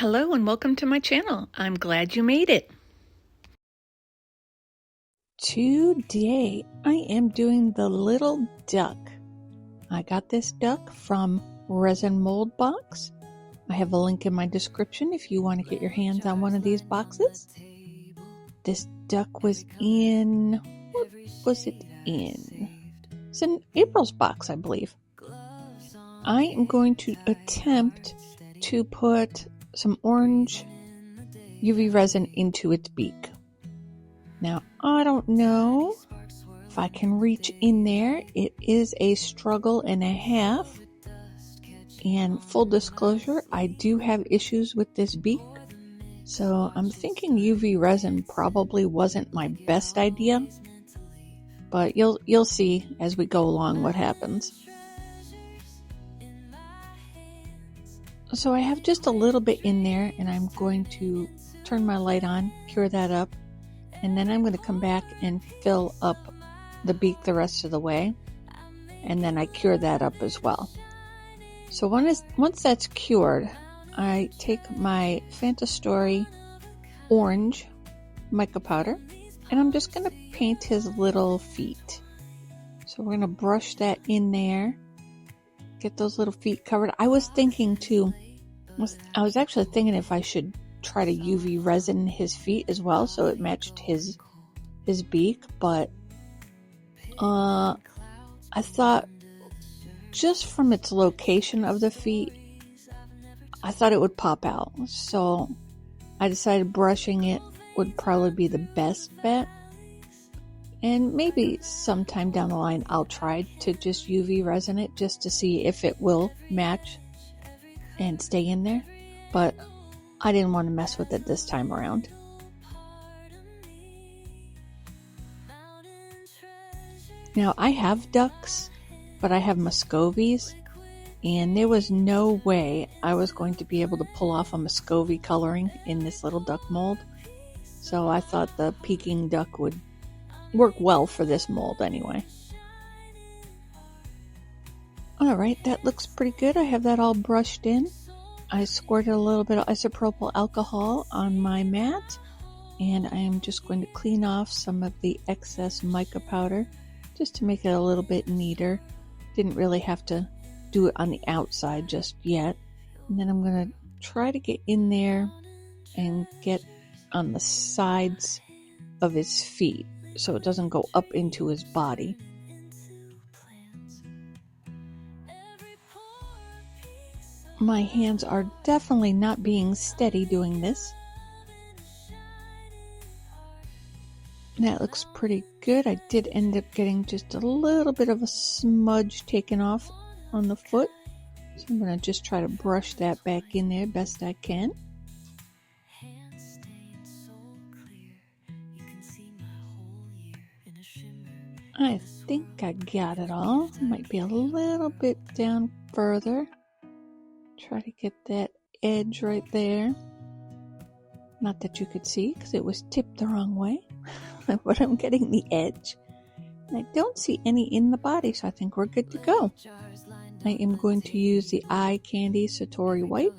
Hello and welcome to my channel. I'm glad you made it. Today I am doing the little duck. I got this duck from Resin Mold Box. I have a link in my description if you want to get your hands on one of these boxes. This duck was in, what was it in? It's in April's box, I believe. I am going to attempt to put some orange UV resin into its beak. Now, I don't know if I can reach in there. It is a struggle and a half. And full disclosure, I do have issues with this beak. So I'm thinking UV resin probably wasn't my best idea. But you'll see as we go along what happens. So I have just a little bit in there, and I'm going to turn my light on, cure that up, and then I'm going to come back and fill up the beak the rest of the way, and then I cure that up as well. So once that's cured, I take my Fantastory orange mica powder, and I'm just going to paint his little feet. So we're going to brush that in there. Get those little feet covered. I was thinking too, I was actually thinking if I should try to UV resin his feet as well so it matched his beak, but I thought just from its location of the feet, I thought it would pop out. So I decided brushing it would probably be the best bet. And maybe sometime down the line, I'll try to just UV resin it just to see if it will match and stay in there. But I didn't want to mess with it this time around. Now, I have ducks, but I have Muscovies. And there was no way I was going to be able to pull off a Muscovy coloring in this little duck mold. So I thought the Peking duck would work well for this mold anyway. Alright, that looks pretty good. I have that all brushed in. I squirted a little bit of isopropyl alcohol on my mat, and I am just going to clean off some of the excess mica powder just to make it a little bit neater. Didn't really have to do it on the outside just yet. And then I'm going to try to get in there and get on the sides of his feet, so it doesn't go up into his body. My hands are definitely not being steady doing this. That looks pretty good. I did end up getting just a little bit of a smudge taken off on the foot. So I'm going to just try to brush that back in there best I can. I think I got it all. Might be a little bit down further. Try to get that edge right there. Not that you could see because it was tipped the wrong way, but I'm getting the edge. And I don't see any in the body, so I think we're good to go. I am going to use the Eye Candy Satori White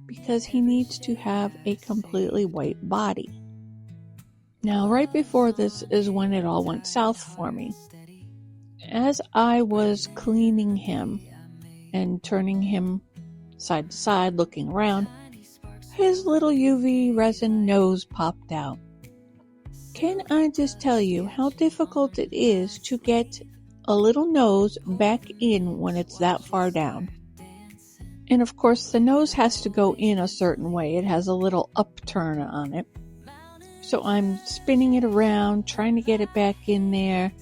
because he needs to have a completely white body. Now, right before this is when it all went south for me. As I was cleaning him and turning him side to side, looking around, his little UV resin nose popped out. Can I just tell you how difficult it is to get a little nose back in when it's that far down? And of course, the nose has to go in a certain way. It has a little upturn on it. So I'm spinning it around, trying to get it back in there,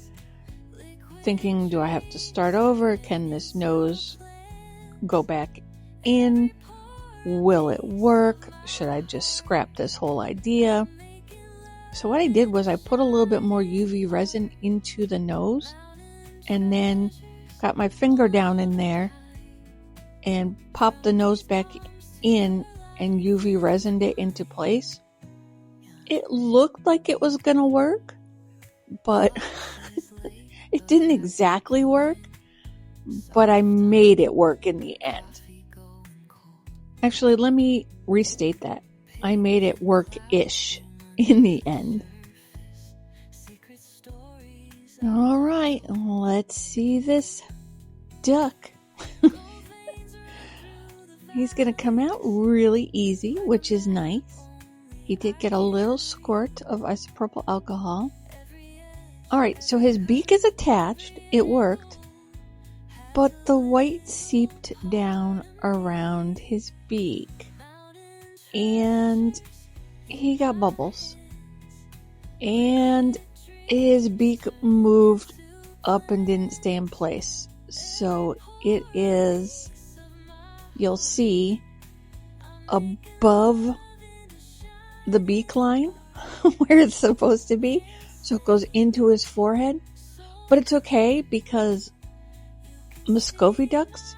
thinking, do I have to start over? Can this nose go back in? Will it work? Should I just scrap this whole idea? So what I did was I put a little bit more UV resin into the nose and then got my finger down in there and popped the nose back in and UV resined it into place. It looked like it was going to work, but it didn't exactly work, but I made it work in the end. Actually, let me restate that. I made it work-ish in the end. All right, let's see this duck. He's going to come out really easy, which is nice. He did get a little squirt of isopropyl alcohol. All right, so his beak is attached. It worked. But the white seeped down around his beak. And he got bubbles. And his beak moved up and didn't stay in place. So it is, you'll see, above the beak line where it's supposed to be. So it goes into his forehead. But it's okay because Muscovy ducks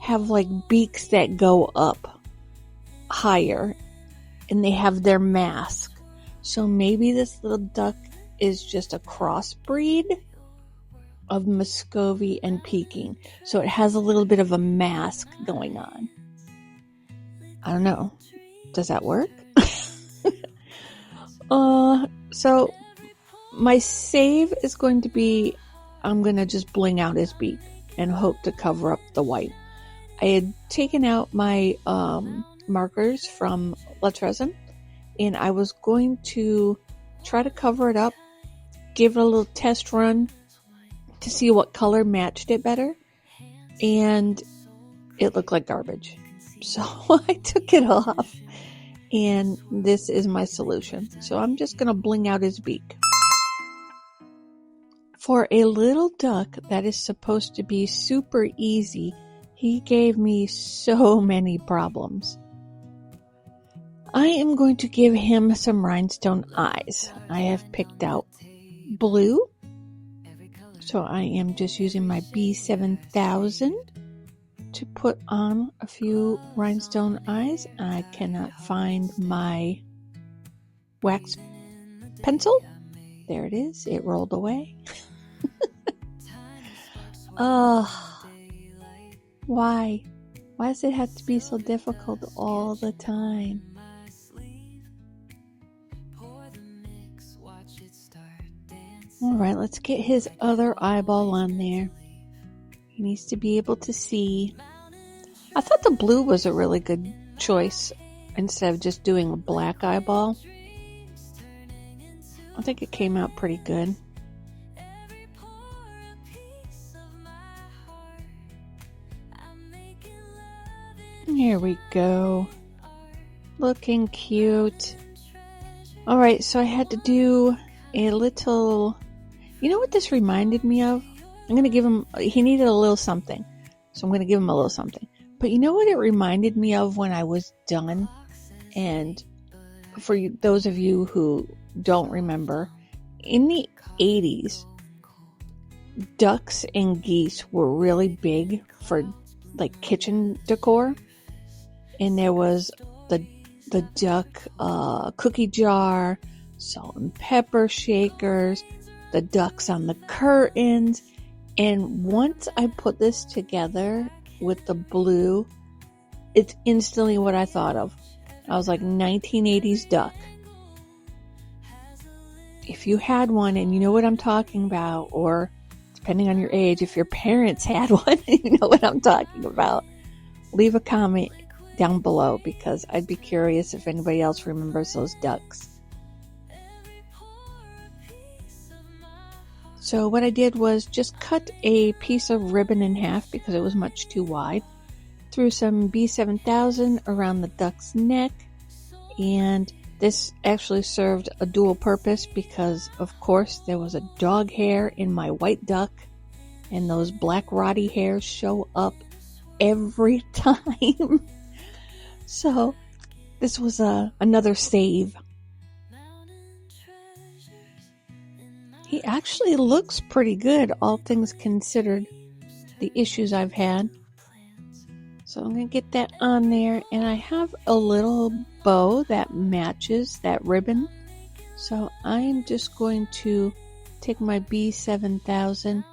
have like beaks that go up higher and they have their mask. So maybe this little duck is just a crossbreed of Muscovy and Peking. So it has a little bit of a mask going on. I don't know. Does that work? So my save is going to be, I'm going to just bling out his beak and hope to cover up the white. I had taken out my markers from RESIN and I was going to try to cover it up, give it a little test run to see what color matched it better, and it looked like garbage. So I took it off, and this is my solution. So I'm just going to bling out his beak. For a little duck that is supposed to be super easy, he gave me so many problems. I am going to give him some rhinestone eyes. I have picked out blue. So I am just using my B7000 to put on a few rhinestone eyes. I cannot find my wax pencil. There it is. It rolled away. Why? Why does it have to be so difficult all the time? Alright, let's get his other eyeball on there. He needs to be able to see. I thought the blue was a really good choice instead of just doing a black eyeball. I think it came out pretty good. Here we go. Looking cute. Alright, so I had to do a little... You know what this reminded me of? I'm going to give him... He needed a little something. So I'm going to give him a little something. But you know what it reminded me of when I was done? And for you, those of you who don't remember, in the 80s, ducks and geese were really big for like kitchen decor. And there was the duck cookie jar, salt and pepper shakers, the ducks on the curtains. And once I put this together with the blue, it's instantly what I thought of. I was like, 1980s duck. If you had one and you know what I'm talking about, or depending on your age, if your parents had one and you know what I'm talking about, leave a comment down below because I'd be curious if anybody else remembers those ducks. So what I did was just cut a piece of ribbon in half because it was much too wide. Threw some B7000 around the duck's neck, and this actually served a dual purpose because, of course, there was a dog hair in my white duck, and those black rotty hairs show up every time. So this was another save. He actually looks pretty good, all things considered, the issues I've had. So I'm going to get that on there, and I have a little bow that matches that ribbon. So I am just going to take my B7000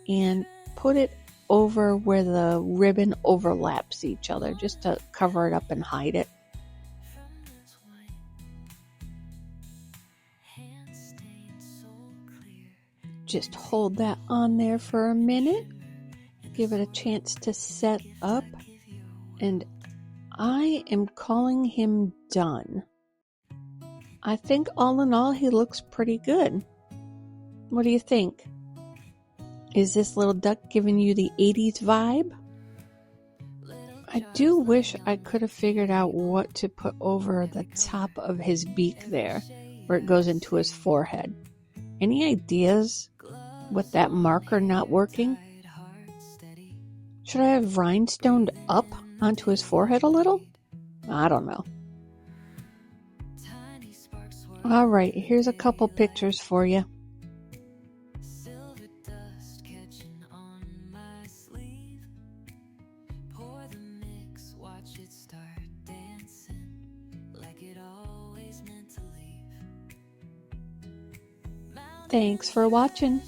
and put it over where the ribbon overlaps each other, just to cover it up and hide it. Just hold that on there for a minute. Give it a chance to set up. And I am calling him done. I think all in all, he looks pretty good. What do you think? Is this little duck giving you the 80s vibe? I do wish I could have figured out what to put over the top of his beak there, where it goes into his forehead. Any ideas with that marker not working? Should I have rhinestoned up onto his forehead a little? I don't know. All right, here's a couple pictures for you. Thanks for watching.